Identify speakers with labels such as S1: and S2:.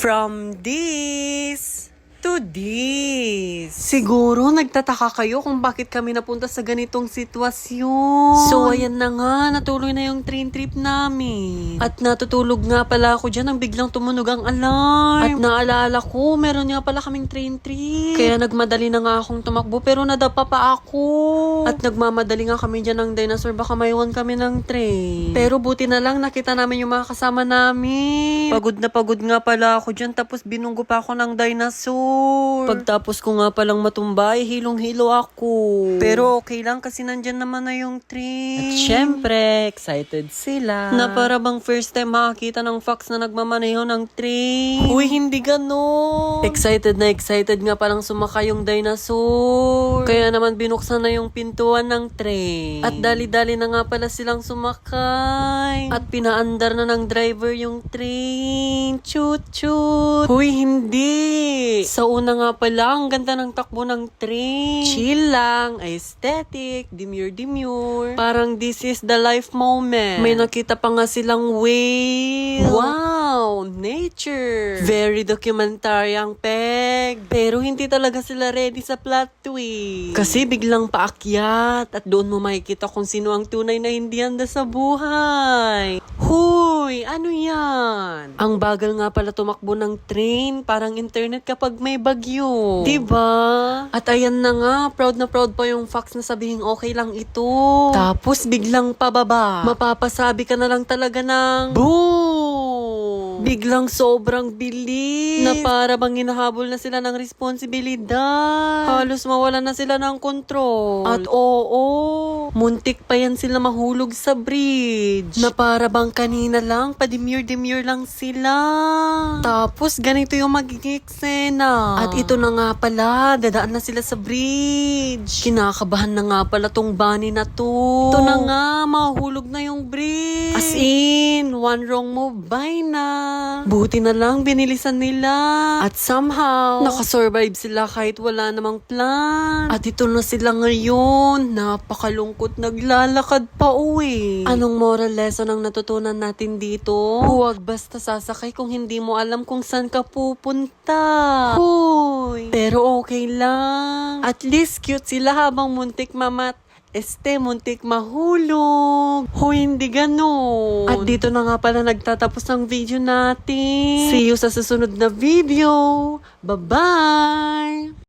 S1: From this to this. Siguro nagtataka kayo kung bakit kami napunta sa ganitong sitwasyon. So ayan na nga, natuloy na yung train trip namin. At natutulog nga pala ako dyan nang biglang tumunog ang alarm. At naalala ko, meron nga pala kaming train trip. Kaya nagmadali na nga akong tumakbo pero nadapa pa ako. At nagmamadali nga kami dyan ng dinosaur, baka maiwan kami ng train. Pero buti na lang nakita namin yung mga kasama namin. Pagod nga pala ako dyan tapos binunggo pa ako ng dinosaur. Pagtapos ko nga palang matumbay, hilong-hilo ako. Pero okay lang kasi nandyan naman na yung train. At syempre, excited sila. Na para bang first time makakita ng fox na nagmamaneho ng train. Uy, hindi gano'n. Excited nga palang sumakay yung dinosaur. Kaya naman binuksan na yung pintuan ng train. At dali-dali na nga pala silang sumakay. At pinaandar na ng driver yung train. Chut-chut. Uy, hindi. Sa una nga pala, ang ganda ng takbo ng train. Chill lang, aesthetic, demure. Parang this is the life moment. May nakita pa nga silang whale. Wow, nature. Very documentary ang peg. Pero hindi talaga sila ready sa plot twist. Kasi biglang paakyat at doon mo makikita kung sino ang tunay na hindi handa sa buhay. Huy, ano yan? Ang bagal nga pala tumakbo ng train, parang internet kapag may bagyo. Diba? At ayan na nga, proud na proud pa yung fox na sabihing okay lang ito. Tapos biglang pababa. Mapapasabi ka na lang talaga ng boom! Biglang sobrang bilis. Na para bang hinahabol na sila ng responsibilidad. Halos mawala na sila ng kontrol. At oo, muntik pa yan sila mahulog sa bridge. Na para bang kanina lang, pademure lang sila. Tapos ganito yung magiging eksena. At ito na nga pala, dadaan na sila sa bridge. Kinakabahan na nga pala tong bunny na to. Ito na nga, mahulog na yung bridge. As in, one wrong move, bye na. Buti na lang binilisan nila. At somehow, nakasurvive sila kahit wala namang plan. At ito na sila ngayon, napakalungkot naglalakad pa uwi. Anong moral lesson ang natutunan natin dito? Huwag basta sasakay kung hindi mo alam kung saan ka pupunta. Hoy! Pero okay lang. At least cute sila habang muntik muntik mahulog. Hoy, hindi ganon. At dito na nga pala nagtatapos ang video natin. See you sa susunod na video. Bye-bye!